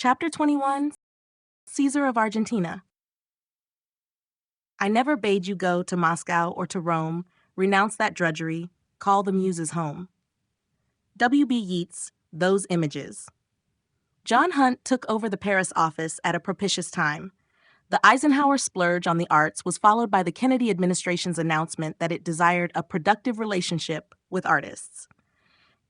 Chapter 21, Caesar of Argentina. I never bade you go to Moscow or to Rome, renounce that drudgery, call the muses home. W.B. Yeats, Those Images. John Hunt took over the Paris office at a propitious time. The Eisenhower splurge on the arts was followed by the Kennedy administration's announcement that it desired a productive relationship with artists.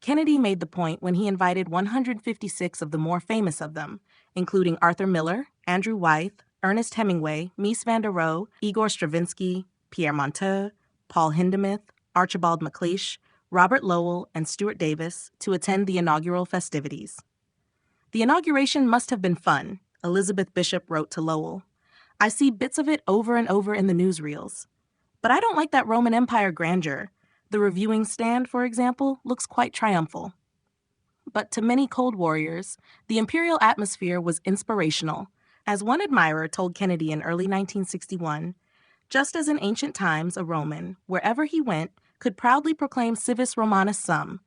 Kennedy made the point when he invited 156 of the more famous of them, including Arthur Miller, Andrew Wythe, Ernest Hemingway, Mies van der Rohe, Igor Stravinsky, Pierre Monteux, Paul Hindemith, Archibald MacLeish, Robert Lowell, and Stuart Davis to attend the inaugural festivities. The inauguration must have been fun, Elizabeth Bishop wrote to Lowell. I see bits of it over and over in the newsreels. But I don't like that Roman Empire grandeur. The reviewing stand, for example, looks quite triumphal. But to many Cold Warriors, the imperial atmosphere was inspirational. As one admirer told Kennedy in early 1961, just as in ancient times a Roman, wherever he went, could proudly proclaim civis Romanus sum,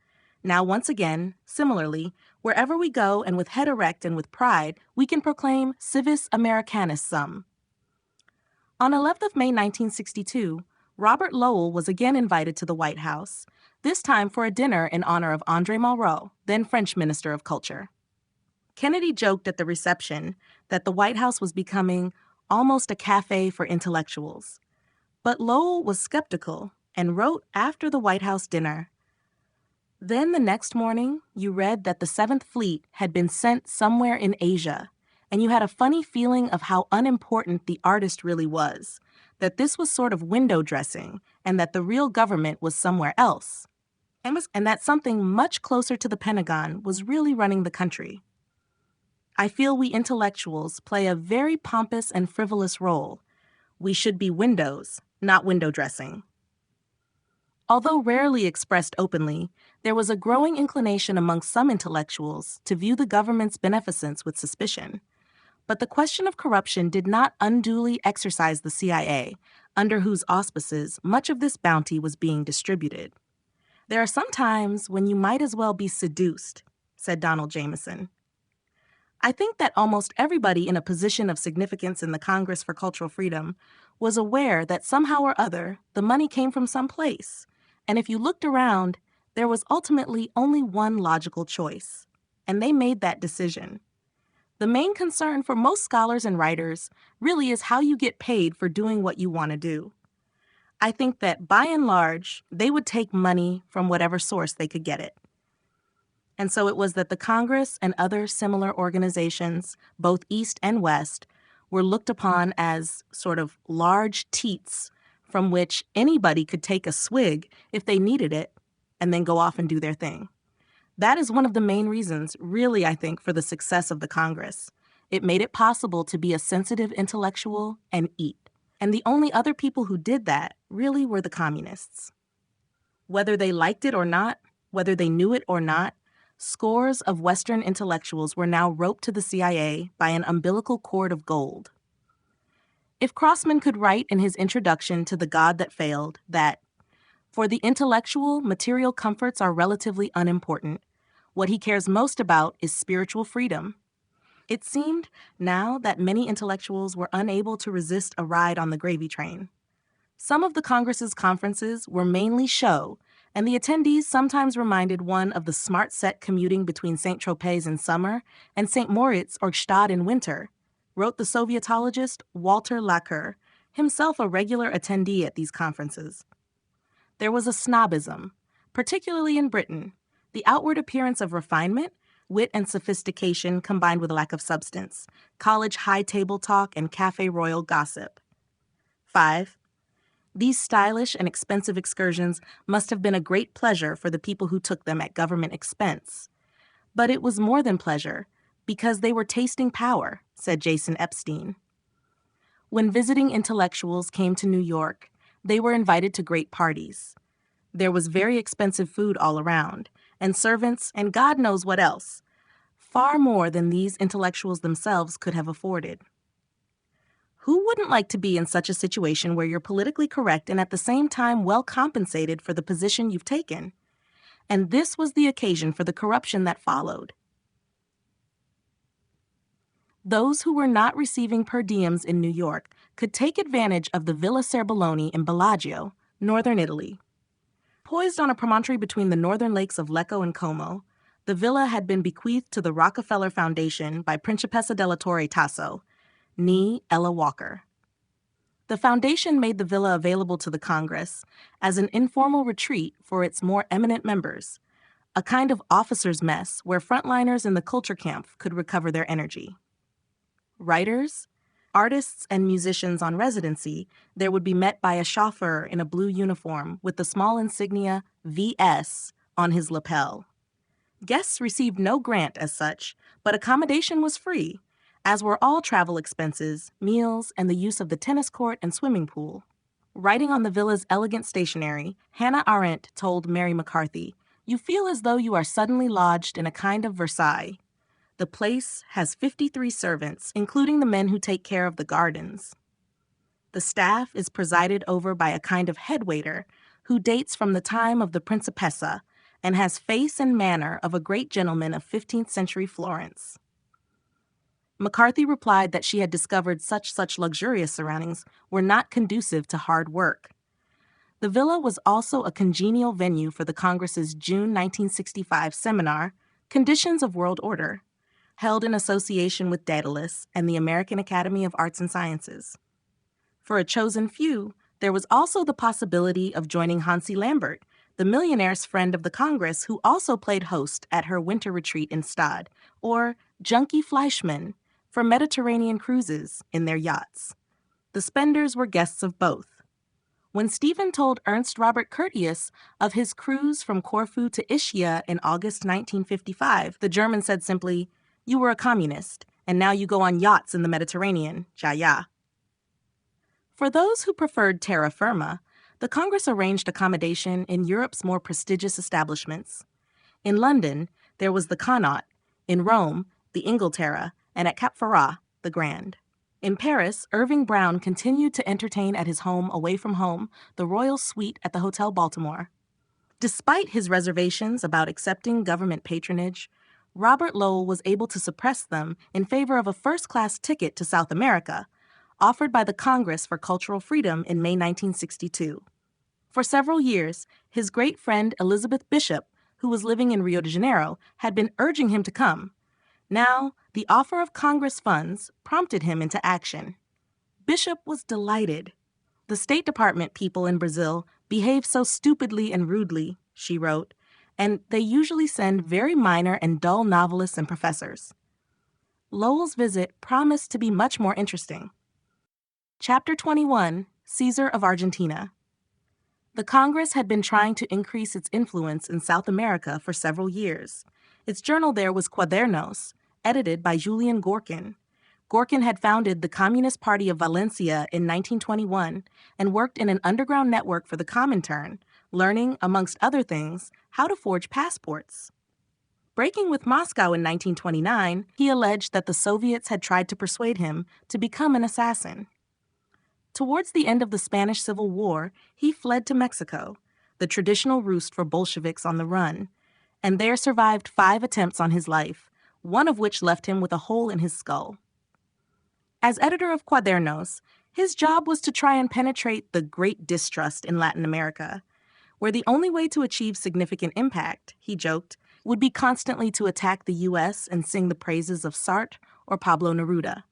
now once again, similarly, wherever we go and with head erect and with pride, we can proclaim civis Americanus sum. On 11th of May 1962, Robert Lowell was again invited to the White House, this time for a dinner in honor of André Malraux, then French Minister of Culture. Kennedy joked at the reception that the White House was becoming almost a cafe for intellectuals. But Lowell was skeptical and wrote after the White House dinner, "Then the next morning, you read that the Seventh Fleet had been sent somewhere in Asia, and you had a funny feeling of how unimportant the artist really was, that this was sort of window dressing, and that the real government was somewhere else, and that something much closer to the Pentagon was really running the country. I feel we intellectuals play a very pompous and frivolous role. We should be windows, not window dressing." Although rarely expressed openly, there was a growing inclination among some intellectuals to view the government's beneficence with suspicion. But the question of corruption did not unduly exercise the CIA, under whose auspices much of this bounty was being distributed. "There are some times when you might as well be seduced," said Donald Jameson. I think that almost everybody in a position of significance in the Congress for Cultural Freedom was aware that somehow or other the money came from some place, and if you looked around, there was ultimately only one logical choice, and they made that decision. The main concern for most scholars and writers really is how you get paid for doing what you want to do. I think that by and large, they would take money from whatever source they could get it. And so it was that the Congress and other similar organizations, both East and West, were looked upon as sort of large teats from which anybody could take a swig if they needed it and then go off and do their thing. That is one of the main reasons, really, I think, for the success of the Congress. It made it possible to be a sensitive intellectual and eat. And the only other people who did that really were the communists. Whether they liked it or not, whether they knew it or not, scores of Western intellectuals were now roped to the CIA by an umbilical cord of gold. If Crossman could write in his introduction to The God That Failed that, for the intellectual, material comforts are relatively unimportant. What he cares most about is spiritual freedom. It seemed now that many intellectuals were unable to resist a ride on the gravy train. Some of the Congress's conferences were mainly show, and the attendees sometimes reminded one of the smart set commuting between Saint-Tropez in summer and St. Moritz or Gstaad in winter, wrote the Sovietologist Walter Laqueur, himself a regular attendee at these conferences. There was a snobism, particularly in Britain, the outward appearance of refinement, wit and sophistication combined with a lack of substance, college high table talk and café royal gossip. 5. These stylish and expensive excursions must have been a great pleasure for the people who took them at government expense. But it was more than pleasure, because they were tasting power, said Jason Epstein. When visiting intellectuals came to New York, they were invited to great parties. There was very expensive food all around, and servants, and God knows what else, far more than these intellectuals themselves could have afforded. Who wouldn't like to be in such a situation where you're politically correct and at the same time well compensated for the position you've taken? And this was the occasion for the corruption that followed. Those who were not receiving per diems in New York could take advantage of the Villa Serbelloni in Bellagio, northern Italy. Poised on a promontory between the northern lakes of Lecco and Como, the villa had been bequeathed to the Rockefeller Foundation by Principessa della Torre Tasso, née Ella Walker. The foundation made the villa available to the Congress as an informal retreat for its more eminent members, a kind of officers' mess where frontliners in the culture camp could recover their energy. Writers, artists, and musicians on residency there would be met by a chauffeur in a blue uniform with the small insignia VS on his lapel. Guests received no grant as such, but accommodation was free, as were all travel expenses, meals, and the use of the tennis court and swimming pool. Writing on the villa's elegant stationery, Hannah Arendt told Mary McCarthy, "You feel as though you are suddenly lodged in a kind of Versailles. The place has 53 servants, including the men who take care of the gardens. The staff is presided over by a kind of head waiter who dates from the time of the Principessa and has face and manner of a great gentleman of 15th century Florence." McCarthy replied that she had discovered such luxurious surroundings were not conducive to hard work. The villa was also a congenial venue for the Congress's June 1965 seminar, Conditions of World Order, held in association with Daedalus and the American Academy of Arts and Sciences. For a chosen few, there was also the possibility of joining Hansi Lambert, the millionaire's friend of the Congress who also played host at her winter retreat in Stade, or Junkie Fleischmann, for Mediterranean cruises in their yachts. The spenders were guests of both. When Stephen told Ernst Robert Curtius of his cruise from Corfu to Ischia in August 1955, the German said simply, "You were a communist, and now you go on yachts in the Mediterranean, ja." For those who preferred terra firma, the Congress arranged accommodation in Europe's more prestigious establishments. In London, there was the Connaught, in Rome, the Inghilterra, and at Cap Ferrat, the Grand. In Paris, Irving Brown continued to entertain at his home away from home, the Royal Suite at the Hotel Baltimore. Despite his reservations about accepting government patronage, Robert Lowell was able to suppress them in favor of a first-class ticket to South America, offered by the Congress for Cultural Freedom in May 1962. For several years, his great friend Elizabeth Bishop, who was living in Rio de Janeiro, had been urging him to come. Now, the offer of Congress funds prompted him into action. Bishop was delighted. "The State Department people in Brazil behave so stupidly and rudely," she wrote, "and they usually send very minor and dull novelists and professors." Lowell's visit promised to be much more interesting. Chapter 21, Caesar of Argentina. The Congress had been trying to increase its influence in South America for several years. Its journal there was Cuadernos, edited by Julian Gorkin. Gorkin had founded the Communist Party of Valencia in 1921 and worked in an underground network for the Comintern, learning, amongst other things, how to forge passports. Breaking with Moscow in 1929, he alleged that the Soviets had tried to persuade him to become an assassin. Towards the end of the Spanish Civil War, he fled to Mexico, the traditional roost for Bolsheviks on the run, and there survived 5 attempts on his life, one of which left him with a hole in his skull. As editor of Cuadernos, his job was to try and penetrate the great distrust in Latin America, where the only way to achieve significant impact, he joked, would be constantly to attack the U.S. and sing the praises of Sartre or Pablo Neruda.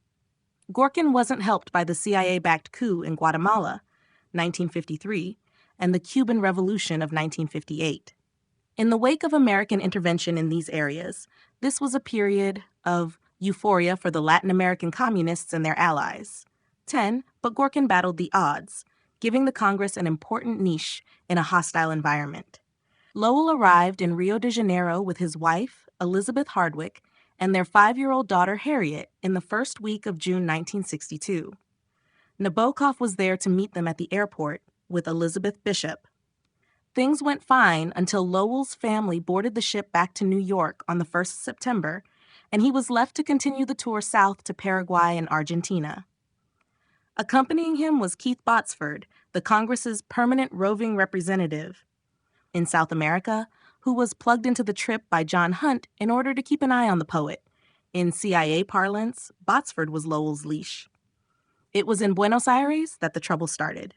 Gorkin wasn't helped by the CIA-backed coup in Guatemala, 1953, and the Cuban Revolution of 1958. In the wake of American intervention in these areas, this was a period of euphoria for the Latin American communists and their allies. But Gorkin battled the odds, giving the Congress an important niche in a hostile environment. Lowell arrived in Rio de Janeiro with his wife, Elizabeth Hardwick, and their 5-year-old daughter Harriet in the first week of June 1962. Nabokov was there to meet them at the airport with Elizabeth Bishop. Things went fine until Lowell's family boarded the ship back to New York on the 1st of September, and he was left to continue the tour south to Paraguay and Argentina. Accompanying him was Keith Botsford, the Congress's permanent roving representative in South America, who was plugged into the trip by John Hunt in order to keep an eye on the poet. In CIA parlance, Botsford was Lowell's leash. It was in Buenos Aires that the trouble started.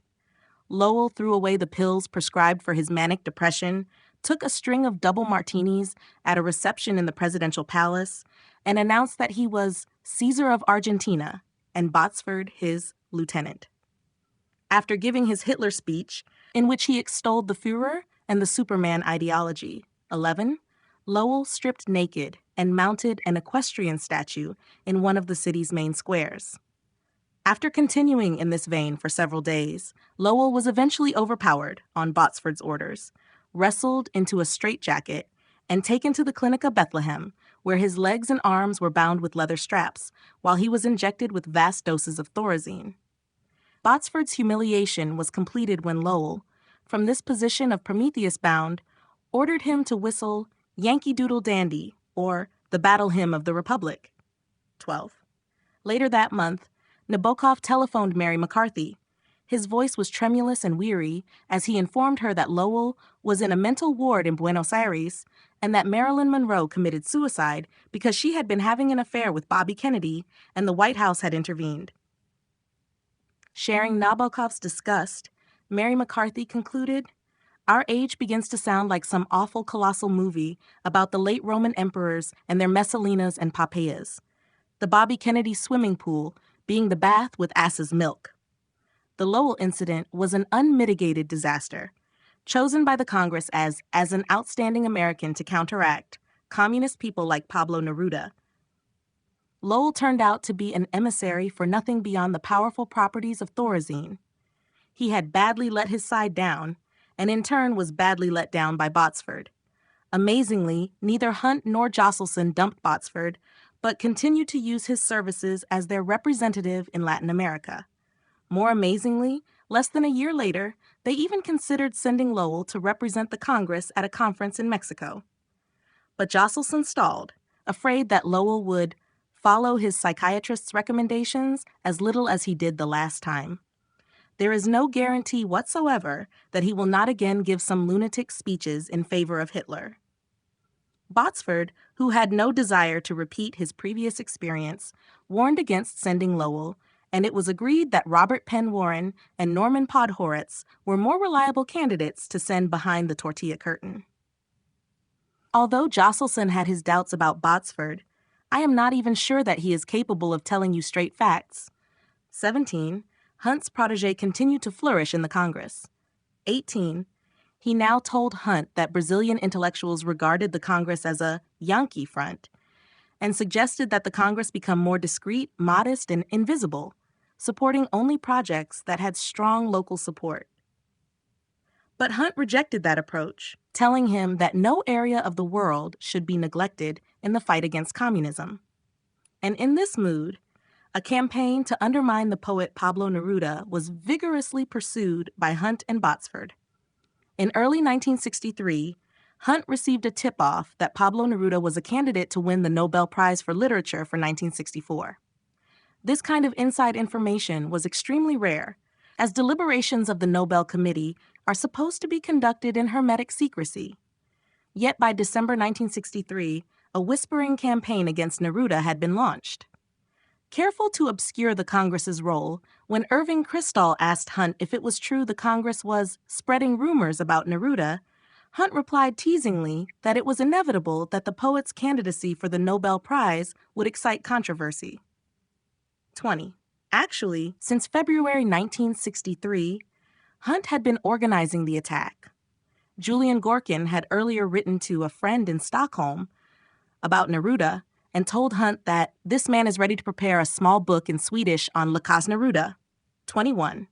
Lowell threw away the pills prescribed for his manic depression, took a string of double martinis at a reception in the presidential palace, and announced that he was Caesar of Argentina and Botsford his lieutenant. After giving his Hitler speech, in which he extolled the Führer and the Superman ideology, 11, Lowell stripped naked and mounted an equestrian statue in one of the city's main squares. After continuing in this vein for several days, Lowell was eventually overpowered on Botsford's orders, wrestled into a straitjacket, and taken to the Clinica Bethlehem, where his legs and arms were bound with leather straps, while he was injected with vast doses of thorazine. Botsford's humiliation was completed when Lowell, from this position of Prometheus bound, ordered him to whistle Yankee Doodle Dandy, or the Battle Hymn of the Republic. 12. Later that month, Nabokov telephoned Mary McCarthy. His voice was tremulous and weary as he informed her that Lowell was in a mental ward in Buenos Aires and that Marilyn Monroe committed suicide because she had been having an affair with Bobby Kennedy and the White House had intervened. Sharing Nabokov's disgust, Mary McCarthy concluded, "Our age begins to sound like some awful colossal movie about the late Roman emperors and their Messalinas and Poppeias. The Bobby Kennedy swimming pool being the bath with ass's milk." The Lowell incident was an unmitigated disaster, chosen by the Congress as an outstanding American to counteract communist people like Pablo Neruda. Lowell turned out to be an emissary for nothing beyond the powerful properties of thorazine. He had badly let his side down, and in turn was badly let down by Botsford. Amazingly, neither Hunt nor Josselson dumped Botsford, but continued to use his services as their representative in Latin America. More amazingly, less than a year later, they even considered sending Lowell to represent the Congress at a conference in Mexico. But Josselson stalled, afraid that Lowell would follow his psychiatrist's recommendations as little as he did the last time. There is no guarantee whatsoever that he will not again give some lunatic speeches in favor of Hitler. Botsford, who had no desire to repeat his previous experience, warned against sending Lowell, and it was agreed that Robert Penn Warren and Norman Podhoretz were more reliable candidates to send behind the tortilla curtain. Although Josselson had his doubts about Botsford, I am not even sure that he is capable of telling you straight facts. 17. Hunt's protege continued to flourish in the Congress. 18. He now told Hunt that Brazilian intellectuals regarded the Congress as a Yankee front, and suggested that the Congress become more discreet, modest, and invisible, supporting only projects that had strong local support. But Hunt rejected that approach, telling him that no area of the world should be neglected in the fight against communism. And in this mood, a campaign to undermine the poet Pablo Neruda was vigorously pursued by Hunt and Botsford. In early 1963, Hunt received a tip-off that Pablo Neruda was a candidate to win the Nobel Prize for Literature for 1964. This kind of inside information was extremely rare, as deliberations of the Nobel Committee are supposed to be conducted in hermetic secrecy. Yet by December 1963, a whispering campaign against Neruda had been launched. Careful to obscure the Congress's role, when Irving Kristol asked Hunt if it was true the Congress was spreading rumors about Neruda, Hunt replied teasingly that it was inevitable that the poet's candidacy for the Nobel Prize would excite controversy. 20. Actually, since February 1963, Hunt had been organizing the attack. Julian Gorkin had earlier written to a friend in Stockholm about Neruda and told Hunt that this man is ready to prepare a small book in Swedish on Lukas Neruda. 21.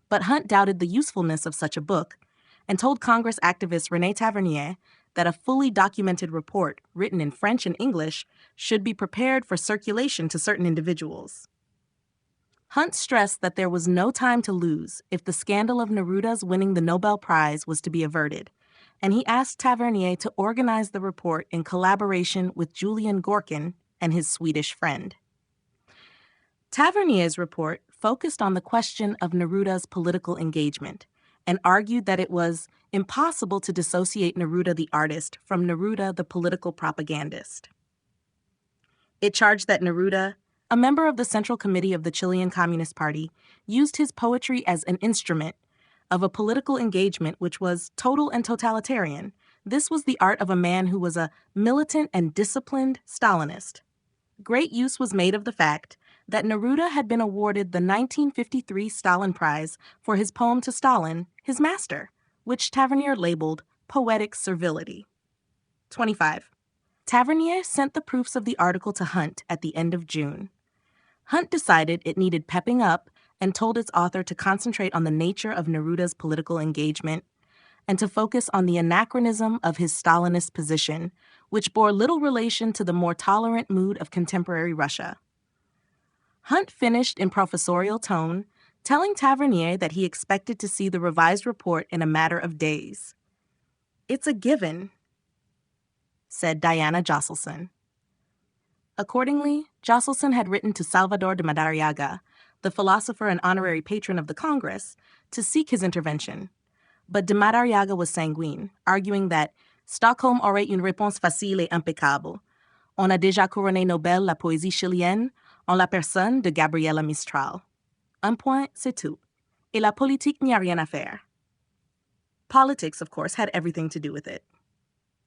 But Hunt doubted the usefulness of such a book and told Congress activist René Tavernier that a fully documented report written in French and English should be prepared for circulation to certain individuals. Hunt stressed that there was no time to lose if the scandal of Neruda's winning the Nobel Prize was to be averted, and he asked Tavernier to organize the report in collaboration with Julian Gorkin and his Swedish friend. Tavernier's report focused on the question of Neruda's political engagement and argued that it was impossible to dissociate Neruda the artist from Neruda the political propagandist. It charged that Neruda, a member of the Central Committee of the Chilean Communist Party, used his poetry as an instrument of a political engagement which was total and totalitarian. This was the art of a man who was a militant and disciplined Stalinist. Great use was made of the fact that Neruda had been awarded the 1953 Stalin Prize for his poem to Stalin, his master, which Tavernier labeled poetic servility. 25. Tavernier sent the proofs of the article to Hunt at the end of June. Hunt decided it needed pepping up and told its author to concentrate on the nature of Neruda's political engagement and to focus on the anachronism of his Stalinist position, which bore little relation to the more tolerant mood of contemporary Russia. Hunt finished in professorial tone, telling Tavernier that he expected to see the revised report in a matter of days. "It's a given," said Diana Josselson. Accordingly, Josselson had written to Salvador de Madariaga, the philosopher and honorary patron of the Congress, to seek his intervention. But de Madariaga was sanguine, arguing that Stockholm aurait une réponse facile et impeccable. On a déjà couronné Nobel la poésie chilienne en la personne de Gabriela Mistral. Un point, c'est tout. Et la politique n'y a rien à faire. Politics, of course, had everything to do with it.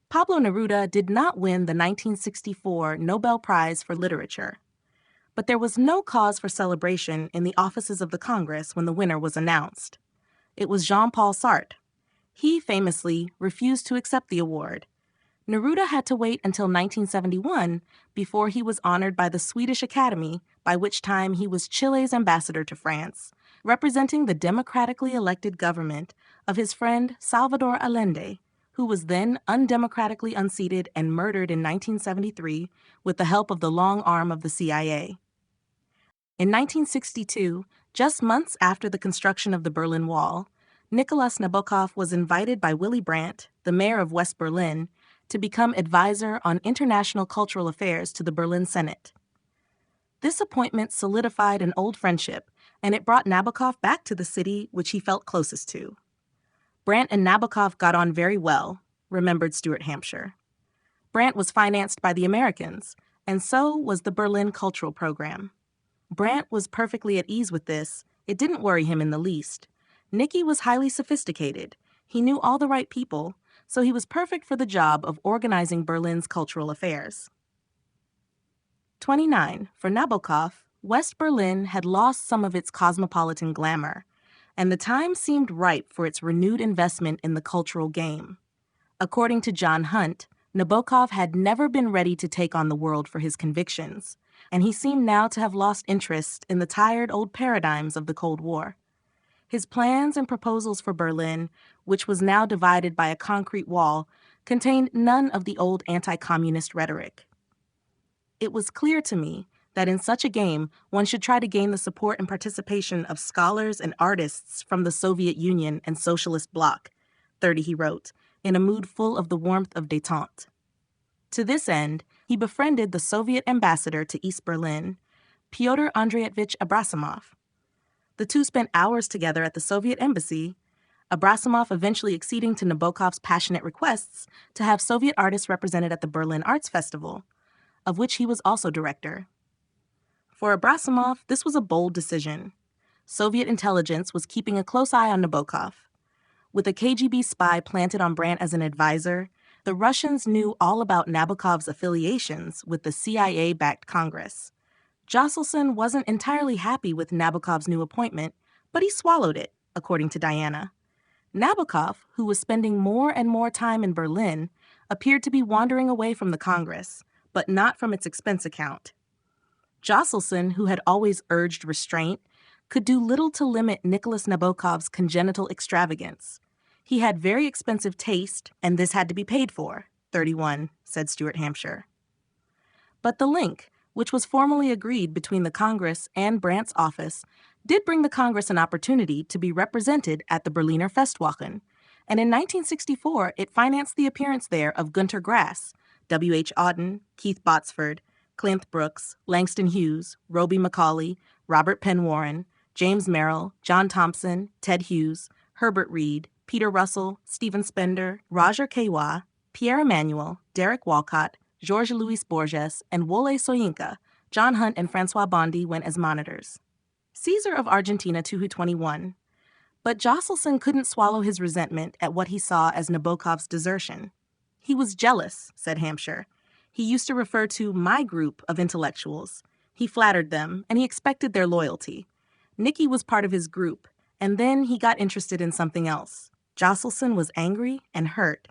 Pablo Neruda did not win the 1964 Nobel Prize for Literature, but there was no cause for celebration in the offices of the Congress when the winner was announced. It was Jean-Paul Sartre. He famously refused to accept the award. Neruda had to wait until 1971 before he was honored by the Swedish Academy, by which time he was Chile's ambassador to France, representing the democratically elected government of his friend Salvador Allende, who was then undemocratically unseated and murdered in 1973 with the help of the long arm of the CIA. In 1962, just months after the construction of the Berlin Wall, Nicholas Nabokov was invited by Willy Brandt, the mayor of West Berlin, to become advisor on international cultural affairs to the Berlin Senate. This appointment solidified an old friendship, and it brought Nabokov back to the city which he felt closest to. Brandt and Nabokov got on very well, remembered Stuart Hampshire. Brandt was financed by the Americans, and so was the Berlin Cultural Program. Brandt was perfectly at ease with this. It didn't worry him in the least. Nicky was highly sophisticated. He knew all the right people, so he was perfect for the job of organizing Berlin's cultural affairs. 29. For Nabokov, West Berlin had lost some of its cosmopolitan glamour, and the time seemed ripe for its renewed investment in the cultural game. According to John Hunt, Nabokov had never been ready to take on the world for his convictions, and he seemed now to have lost interest in the tired old paradigms of the Cold War. His plans and proposals for Berlin, which was now divided by a concrete wall, contained none of the old anti-communist rhetoric. It was clear to me that in such a game, one should try to gain the support and participation of scholars and artists from the Soviet Union and Socialist Bloc, 30 he wrote, in a mood full of the warmth of détente. To this end, he befriended the Soviet ambassador to East Berlin, Pyotr Andreevich Abrasimov. The two spent hours together at the Soviet embassy, Abrasimov eventually acceding to Nabokov's passionate requests to have Soviet artists represented at the Berlin Arts Festival, of which he was also director. For Abrasimov, this was a bold decision. Soviet intelligence was keeping a close eye on Nabokov. With a KGB spy planted on Brandt as an advisor, the Russians knew all about Nabokov's affiliations with the CIA-backed Congress. Josselson wasn't entirely happy with Nabokov's new appointment, but he swallowed it, according to Diana. Nabokov, who was spending more and more time in Berlin, appeared to be wandering away from the Congress, but not from its expense account. Josselson, who had always urged restraint, could do little to limit Nicholas Nabokov's congenital extravagance. He had very expensive taste, and this had to be paid for, 31, said Stuart Hampshire. But the link, which was formally agreed between the Congress and Brandt's office, did bring the Congress an opportunity to be represented at the Berliner Festwochen, and in 1964 it financed the appearance there of Günter Grass, W.H. Auden, Keith Botsford, Clint Brooks, Langston Hughes, Roby Macaulay, Robert Penn Warren, James Merrill, John Thompson, Ted Hughes, Herbert Reed, Peter Russell, Stephen Spender, Roger Caillois, Pierre Emanuel, Derek Walcott, Jorge Luis Borges, and Wole Soyinka. John Hunt and Francois Bondy went as monitors. Caesar of Argentina 221. But Josselson couldn't swallow his resentment at what he saw as Nabokov's desertion. He was jealous, said Hampshire. He used to refer to my group of intellectuals. He flattered them, and he expected their loyalty. Nicky was part of his group, and then he got interested in something else. Josselson was angry and hurt.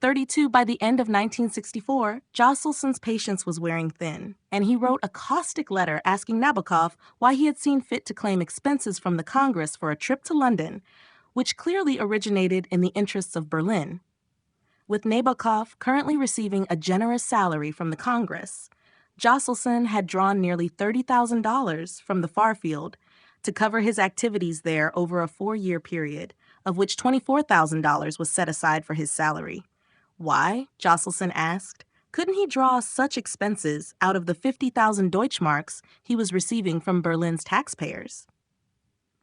32, by the end of 1964, Josselson's patience was wearing thin, and he wrote a caustic letter asking Nabokov why he had seen fit to claim expenses from the Congress for a trip to London, which clearly originated in the interests of Berlin. With Nabokov currently receiving a generous salary from the Congress, Josselson had drawn nearly $30,000 from the far field to cover his activities there over a 4-year period, of which $24,000 was set aside for his salary. Why, Josselson asked, couldn't he draw such expenses out of the 50,000 Deutschmarks he was receiving from Berlin's taxpayers?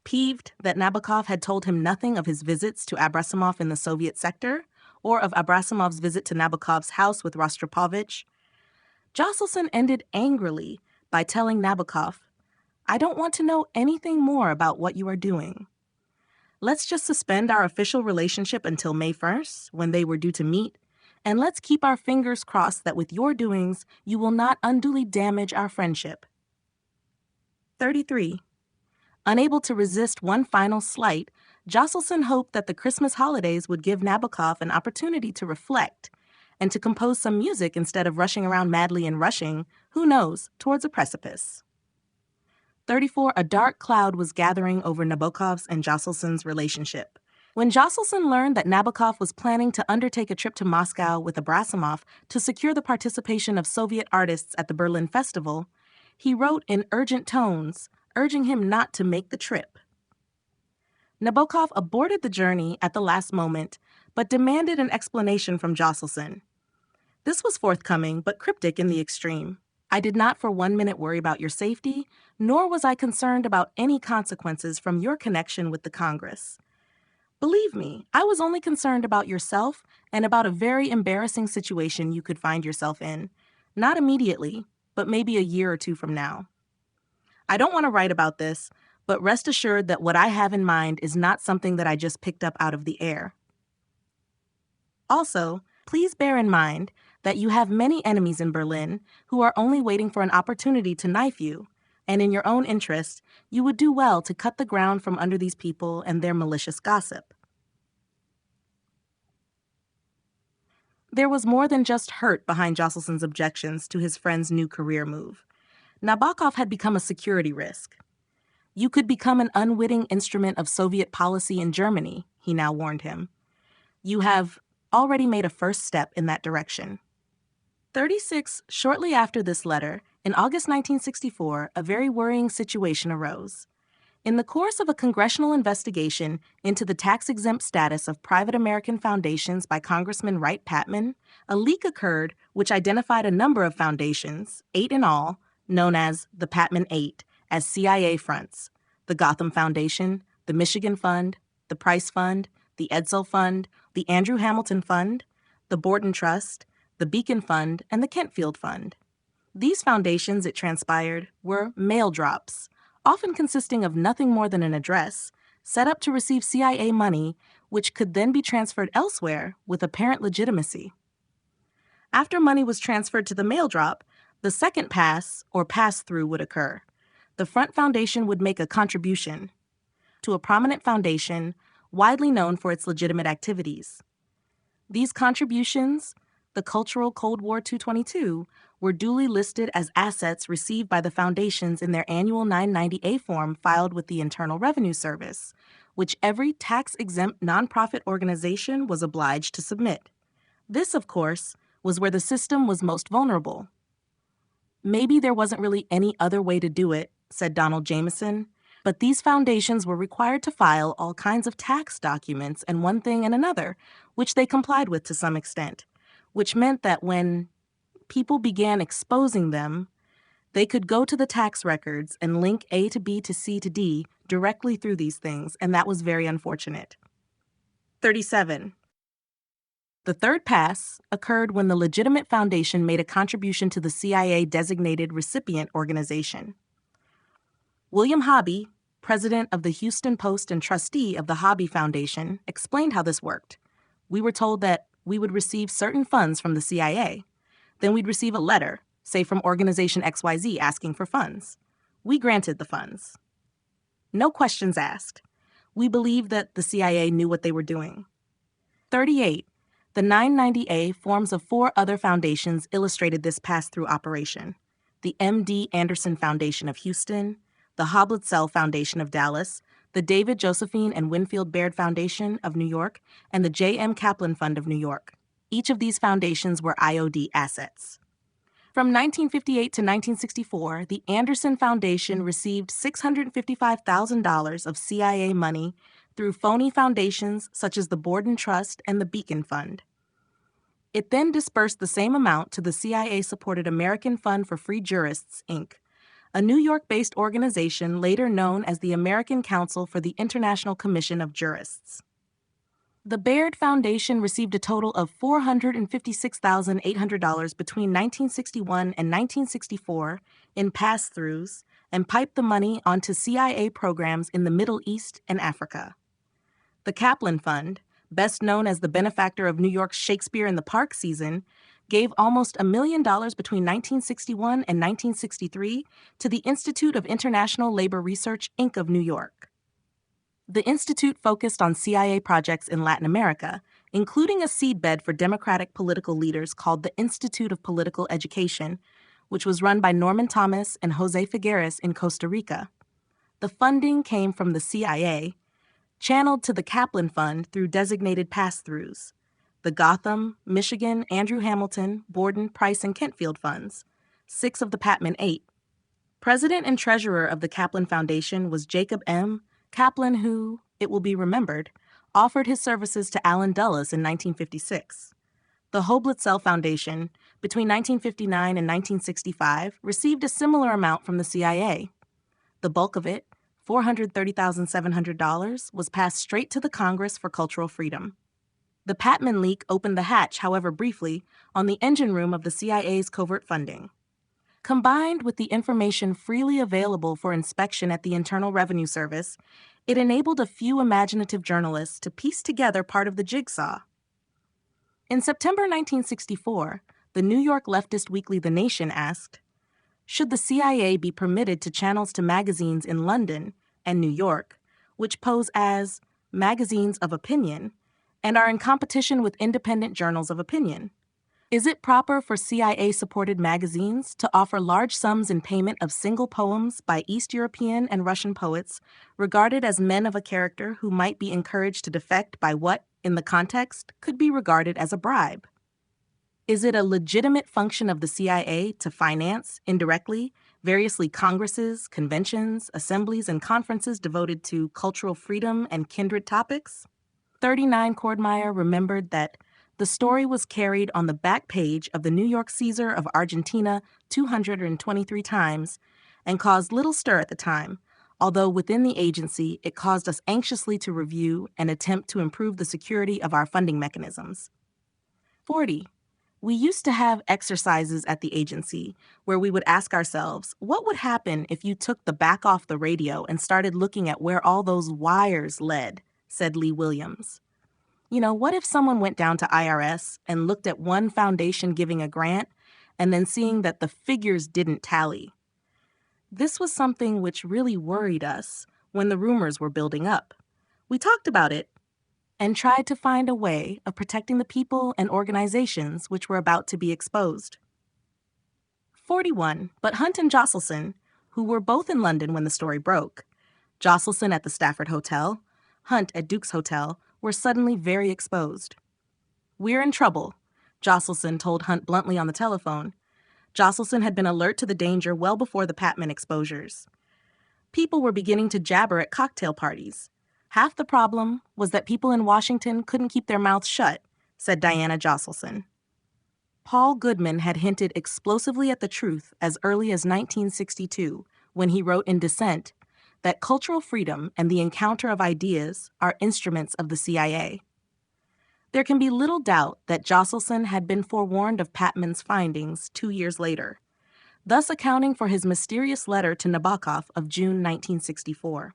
Peeved that Nabokov had told him nothing of his visits to Abrasimov in the Soviet sector, or of Abrasimov's visit to Nabokov's house with Rostropovich, Josselson ended angrily by telling Nabokov, "I don't want to know anything more about what you are doing. Let's just suspend our official relationship until May 1st, when they were due to meet, and let's keep our fingers crossed that with your doings, you will not unduly damage our friendship." 33. Unable to resist one final slight, Josselson hoped that the Christmas holidays would give Nabokov an opportunity to reflect and to compose some music instead of rushing around madly and rushing, who knows, towards a precipice. 34. A dark cloud was gathering over Nabokov's and Josselson's relationship. When Josselson learned that Nabokov was planning to undertake a trip to Moscow with Abrasimov to secure the participation of Soviet artists at the Berlin Festival, he wrote in urgent tones, urging him not to make the trip. Nabokov aborted the journey at the last moment, but demanded an explanation from Josselson. This was forthcoming, but cryptic in the extreme. "I did not for 1 minute worry about your safety, nor was I concerned about any consequences from your connection with the Congress. Believe me, I was only concerned about yourself and about a very embarrassing situation you could find yourself in, not immediately, but maybe a year or two from now. I don't want to write about this, but rest assured that what I have in mind is not something that I just picked up out of the air. Also, please bear in mind that you have many enemies in Berlin who are only waiting for an opportunity to knife you, and in your own interest, you would do well to cut the ground from under these people and their malicious gossip." There was more than just hurt behind Josselson's objections to his friend's new career move. Nabokov had become a security risk. "You could become an unwitting instrument of Soviet policy in Germany," he now warned him. "You have already made a first step in that direction." 36. Shortly after this letter, in August 1964, a very worrying situation arose. In the course of a congressional investigation into the tax-exempt status of private American foundations by Congressman Wright Patman, a leak occurred which identified a number of foundations, 8 in all, known as the Patman 8, as CIA fronts: the Gotham Foundation, the Michigan Fund, the Price Fund, the Edsel Fund, the Andrew Hamilton Fund, the Borden Trust, the Beacon Fund, and the Kentfield Fund. These foundations, it transpired, were mail drops, often consisting of nothing more than an address, set up to receive CIA money, which could then be transferred elsewhere with apparent legitimacy. After money was transferred to the mail drop, the second pass, or pass-through, would occur. The front foundation would make a contribution to a prominent foundation widely known for its legitimate activities. These contributions, the Cultural Cold War 222, were duly listed as assets received by the foundations in their annual 990A form filed with the Internal Revenue Service, which every tax-exempt nonprofit organization was obliged to submit. This, of course, was where the system was most vulnerable. "Maybe there wasn't really any other way to do it," said Donald Jameson, "but these foundations were required to file all kinds of tax documents and one thing and another, which they complied with to some extent, which meant that when people began exposing them, they could go to the tax records and link A to B to C to D directly through these things, and that was very unfortunate." 37. The third pass occurred when the legitimate foundation made a contribution to the CIA-designated recipient organization. William Hobby, president of the Houston Post and trustee of the Hobby Foundation, explained how this worked. We were told that we would receive certain funds from the CIA. Then we'd receive a letter, say from Organization XYZ, asking for funds. We granted the funds. No questions asked. We believed that the CIA knew what they were doing. 38. The 990A forms of 4 other foundations illustrated this pass-through operation: the M.D. Anderson Foundation of Houston, the Hoblit Foundation of Dallas, the David Josephine and Winfield Baird Foundation of New York, and the J.M. Kaplan Fund of New York. Each of these foundations were IOD assets. From 1958 to 1964, the Anderson Foundation received $655,000 of CIA money through phony foundations such as the Borden Trust and the Beacon Fund. It then dispersed the same amount to the CIA-supported American Fund for Free Jurists, Inc., a New York-based organization later known as the American Council for the International Commission of Jurists. The Baird Foundation received a total of $456,800 between 1961 and 1964 in pass-throughs and piped the money onto CIA programs in the Middle East and Africa. The Kaplan Fund, best known as the benefactor of New York's Shakespeare in the Park season, gave almost $1 million between 1961 and 1963 to the Institute of International Labor Research, Inc. of New York. The institute focused on CIA projects in Latin America, including a seedbed for democratic political leaders called the Institute of Political Education, which was run by Norman Thomas and Jose Figueres in Costa Rica. The funding came from the CIA, channeled to the Kaplan Fund through designated pass-throughs, the Gotham, Michigan, Andrew Hamilton, Borden, Price, and Kentfield funds, 6 of the Patman 8. President and treasurer of the Kaplan Foundation was Jacob M. Kaplan, who, it will be remembered, offered his services to Allen Dulles in 1956. The Hoblit Foundation, between 1959 and 1965, received a similar amount from the CIA. The bulk of it, $430,700, was passed straight to the Congress for Cultural Freedom. The Patman leak opened the hatch, however briefly, on the engine room of the CIA's covert funding. Combined with the information freely available for inspection at the Internal Revenue Service, it enabled a few imaginative journalists to piece together part of the jigsaw. In September 1964, the New York leftist weekly The Nation asked, should the CIA be permitted to channels to magazines in London and New York, which pose as magazines of opinion and are in competition with independent journals of opinion? Is it proper for CIA-supported magazines to offer large sums in payment of single poems by East European and Russian poets regarded as men of a character who might be encouraged to defect by what, in the context, could be regarded as a bribe? Is it a legitimate function of the CIA to finance, indirectly, variously congresses, conventions, assemblies, and conferences devoted to cultural freedom and kindred topics? 39 Cordmeyer remembered that the story was carried on the back page of the New York Caesar of Argentina 223 times and caused little stir at the time, although within the agency it caused us anxiously to review and attempt to improve the security of our funding mechanisms. 40. We used to have exercises at the agency where we would ask ourselves, what would happen if you took the back off the radio and started looking at where all those wires led, said Lee Williams. You know, what if someone went down to IRS and looked at one foundation giving a grant and then seeing that the figures didn't tally? This was something which really worried us when the rumors were building up. We talked about it and tried to find a way of protecting the people and organizations which were about to be exposed. 41. But Hunt and Josselson, who were both in London when the story broke, Josselson at the Stafford Hotel, Hunt at Duke's Hotel, were suddenly very exposed. "We're in trouble," Josselson told Hunt bluntly on the telephone. Josselson had been alert to the danger well before the Patman exposures. People were beginning to jabber at cocktail parties. Half the problem was that people in Washington couldn't keep their mouths shut, said Diana Josselson. Paul Goodman had hinted explosively at the truth as early as 1962 when he wrote in Dissent that cultural freedom and the encounter of ideas are instruments of the CIA. There can be little doubt that Josselson had been forewarned of Patman's findings 2 years later, thus accounting for his mysterious letter to Nabokov of June 1964.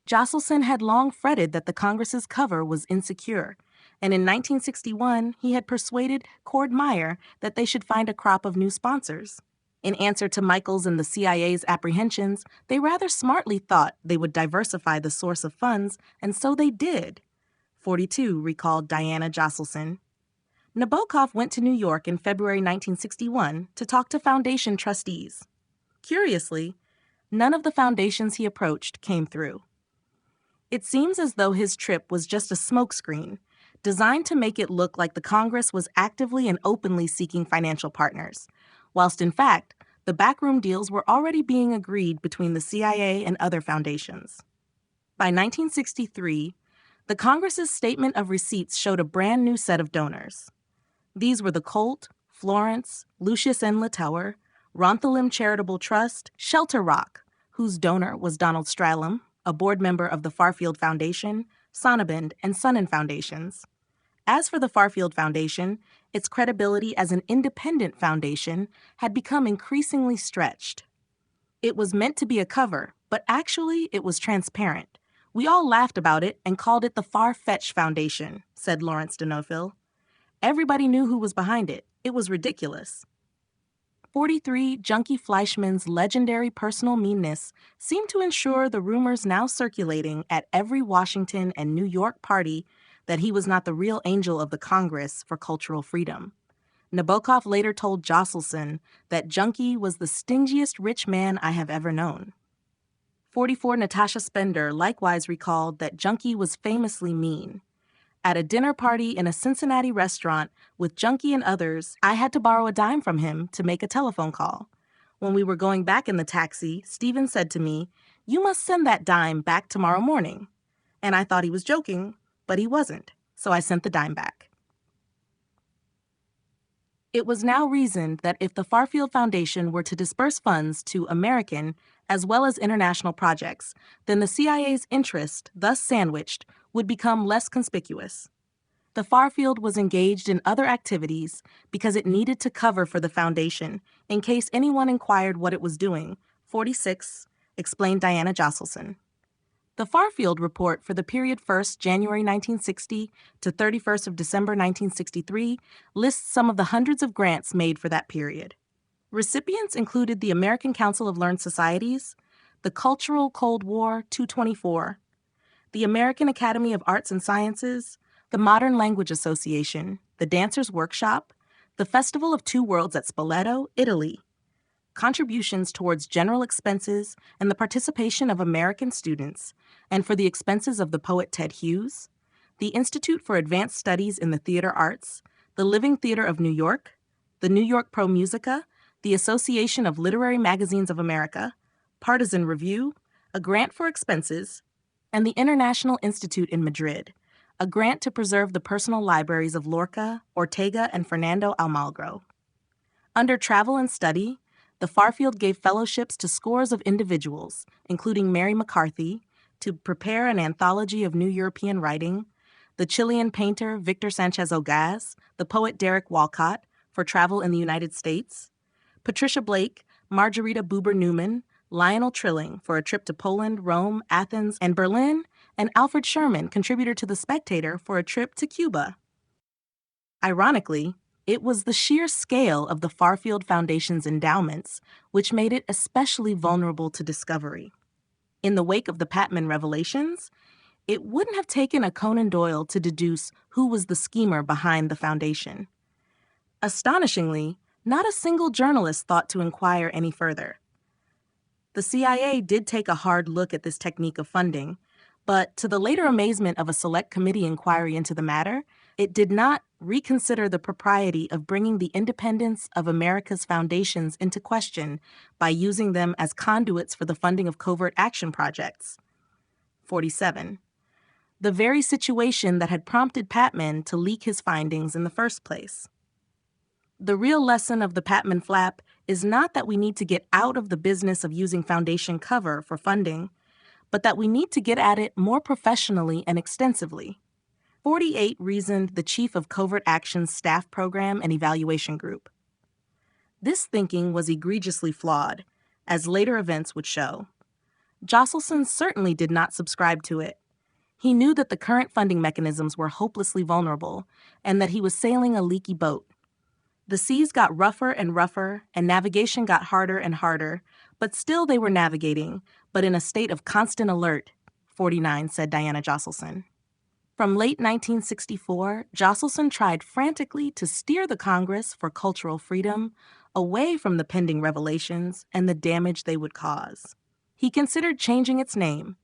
Josselson had long fretted that the Congress's cover was insecure, and in 1961 he had persuaded Cord Meyer that they should find a crop of new sponsors. In answer to Michael's and the CIA's apprehensions, they rather smartly thought they would diversify the source of funds, and so they did. 42 recalled Diana Josselson. Nabokov went to New York in February 1961 to talk to foundation trustees. Curiously, none of the foundations he approached came through. It seems as though his trip was just a smokescreen, designed to make it look like the Congress was actively and openly seeking financial partners, whilst in fact, the backroom deals were already being agreed between the CIA and other foundations. By 1963, the Congress's statement of receipts showed a brand new set of donors. These were the Colt, Florence, Lucius N. Littauer, Ronthalim Charitable Trust, Shelter Rock, whose donor was Donald Strallam, a board member of the Farfield Foundation, Sonnabend, and Sonnen Foundations. As for the Farfield Foundation, its credibility as an independent foundation had become increasingly stretched. It was meant to be a cover, but actually it was transparent. We all laughed about it and called it the Far-Fetched Foundation, said Lawrence Denofil. Everybody knew who was behind it. It was ridiculous. 43 Junkie Fleischman's legendary personal meanness seemed to ensure the rumors now circulating at every Washington and New York party that he was not the real angel of the Congress for cultural freedom. Nabokov later told Josselson that Junkie was the stingiest rich man I have ever known. 44 Natasha Spender likewise recalled that Junkie was famously mean. At a dinner party in a Cincinnati restaurant with Junkie and others, I had to borrow a dime from him to make a telephone call. When we were going back in the taxi, Stephen said to me, "You must send that dime back tomorrow morning." And I thought he was joking, but he wasn't, so I sent the dime back. It was now reasoned that if the Farfield Foundation were to disperse funds to American as well as international projects, then the CIA's interest, thus sandwiched, would become less conspicuous. The Farfield was engaged in other activities because it needed to cover for the foundation in case anyone inquired what it was doing. 46, explained Diana Josselson. The Farfield report for the period 1st January 1960 to 31st of December 1963 lists some of the hundreds of grants made for that period. Recipients included the American Council of Learned Societies, the Cultural Cold War 224, the American Academy of Arts and Sciences, the Modern Language Association, the Dancers Workshop, the Festival of Two Worlds at Spoleto, Italy, contributions towards general expenses and the participation of American students, and for the expenses of the poet Ted Hughes, the Institute for Advanced Studies in the Theater Arts, the Living Theater of New York, the New York Pro Musica, the Association of Literary Magazines of America, Partisan Review, a grant for expenses, and the International Institute in Madrid, a grant to preserve the personal libraries of Lorca, Ortega, and Fernando Almagro. Under travel and study, the Farfield gave fellowships to scores of individuals, including Mary McCarthy, to prepare an anthology of New European writing, the Chilean painter Victor Sanchez Ogaz, the poet Derek Walcott, for travel in the United States, Patricia Blake, Margarita Buber Newman, Lionel Trilling for a trip to Poland, Rome, Athens, and Berlin, and Alfred Sherman, contributor to The Spectator, for a trip to Cuba. Ironically, it was the sheer scale of the Farfield Foundation's endowments which made it especially vulnerable to discovery. In the wake of the Patman revelations, it wouldn't have taken a Conan Doyle to deduce who was the schemer behind the foundation. Astonishingly, not a single journalist thought to inquire any further. The CIA did take a hard look at this technique of funding, but to the later amazement of a select committee inquiry into the matter, it did not reconsider the propriety of bringing the independence of America's foundations into question by using them as conduits for the funding of covert action projects. 47. The very situation that had prompted Patman to leak his findings in the first place. The real lesson of the Patman flap is not that we need to get out of the business of using foundation cover for funding, but that we need to get at it more professionally and extensively. 48 reasoned the chief of Covert Action's Staff Program and Evaluation Group. This thinking was egregiously flawed, as later events would show. Josselson certainly did not subscribe to it. He knew that the current funding mechanisms were hopelessly vulnerable and that he was sailing a leaky boat. The seas got rougher and rougher, and navigation got harder and harder, but still they were navigating, but in a state of constant alert, 49 said Diana Josselson. From late 1964, Josselson tried frantically to steer the Congress for cultural freedom away from the pending revelations and the damage they would cause. He considered changing its name.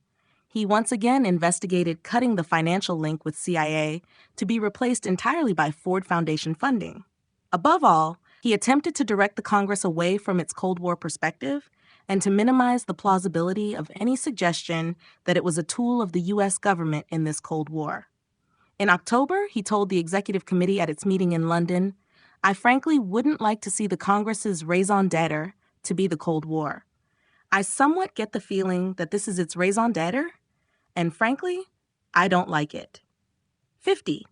He once again investigated cutting the financial link with CIA to be replaced entirely by Ford Foundation funding. Above all, he attempted to direct the Congress away from its Cold War perspective and to minimize the plausibility of any suggestion that it was a tool of the U.S. government in this Cold War. In October, he told the executive committee at its meeting in London, "I frankly wouldn't like to see the Congress's raison d'etre to be the Cold War. I somewhat get the feeling that this is its raison d'etre, and frankly, I don't like it." 50.